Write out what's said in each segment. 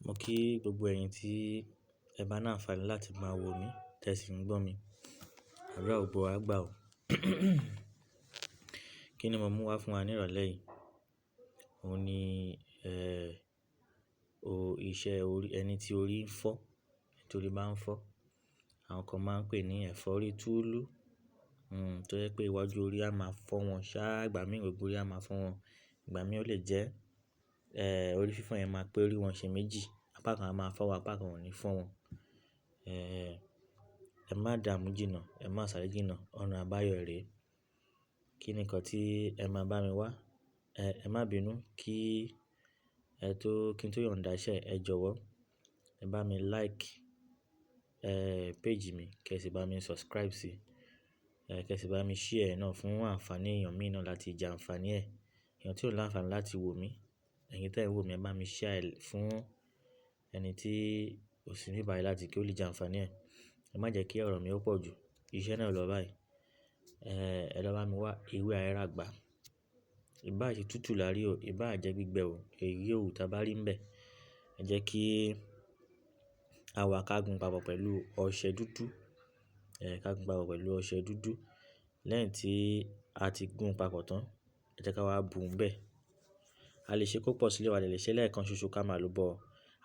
Mo kí gbogbo ẹ̀yin tí ẹ bá ní àǹfààní láti máa wò mí, tẹ̀sí ń gbọ́ mi. Àdúrà gbogbo wa gbà o. Kí ni mo mú wá fún wa ní ìrọ̀lẹ́ yìí? Òun ni iṣẹ́ orí ẹni tí orí ń fọ́, nítorí bá ń fọ́. Àwọn kan máa ń pè ní ẹ̀fọ́rí túúlú. Tó jẹ́ pé iwájú orí á máa fọ́ wọn ṣá, ìgbà mìíràn gbogbo orí á máa fọ́ wọn. Ìgbà mìíràn ó lè jẹ́ orí fífọ́ yẹn máa pé orí wọn ṣe méjì. Apá kan á máa fọ́ wọn, apá kan ò ní fọ́ wọn. Ẹ má dààmú jìnnà, ẹ má sáré jìnnà, ọ̀nà àbáyọ rè. Kí ni nǹkan tí ẹ máa bá mi wá? Ẹ má bínú kí n tó yọ̀nda iṣẹ́, ẹ jọ̀wọ́ ẹ bá mi like page mi, kí ẹ sì bá mi subscribe sí, kí ẹ sì bá mi share ẹ̀ náà fún àǹfààní èèyàn mìíràn náà láti jẹ àǹfààní ẹ̀. Èèyàn tí ò ní àǹfààní láti wò mí, ẹ̀yin tí ẹ̀ ń wò mí, ẹ bá mi share ẹ̀ fún ẹni tí ò sí ní ìbàyè láti kí ó lè jẹ àǹfààní ẹ̀. Ẹ má jẹ́ kí ọ̀rọ̀ mi ó pọ̀ jù. Iṣẹ́ náà lọ báyìí. Ẹ lọ bá mi wá ewé ahẹ́ràgbà. Ìbá ṣe tútù lárí o, ìbá jẹ́ gbígbẹ o, èyí ò tá bá rí ń bẹ̀. Ẹ jẹ́ kí a wá ká gun papọ̀ pẹ̀lú ọṣẹ dúdú. Ká gun papọ̀ pẹ̀lú ọṣẹ dúdú. Lẹ́yìn tí a ti gun papọ̀ tán, ẹ jẹ́ ká wá bù ú bẹ̀. A lè ṣe kó pọ̀ sílé wa, a lè ṣe lẹ́ẹ̀kan ṣoṣo ká máa lò bọ̀.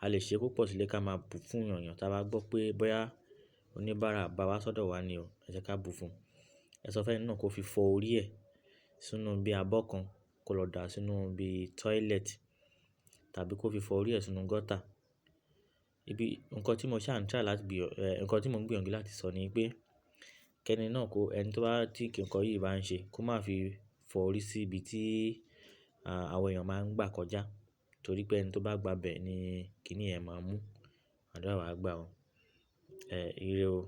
A lè ṣe kó pọ̀ sílé ká máa bù fún èèyàn tí a bá gbọ́ pé bóyá oníbàárà bá wá sọ́dọ̀ wa ni o, ẹ jẹ́ ká bù fún. Ẹ sọ fún ẹni náà kó fi fọ orí ẹ̀ sínú bí abọ́ kan, kó lọ dà sínú bí toilet tàbí kó fi fọ orí ẹ̀ sínú gọ́tà. Nǹkan tí mo ṣà ń try láti nǹkan tí mo ń gbìyànjú láti sọ ni pé kẹ́ni náà ẹni tó bá tí nǹkan yìí bá ń ṣe kó má fi fọ orí sí ibi tí àwọn èèyàn máa ń gbà kọjá. Torí pé ẹni tó bá gba bẹ̀ ni kíní ẹ̀ máa mú. Àdúrà wa gbà o. Ire o.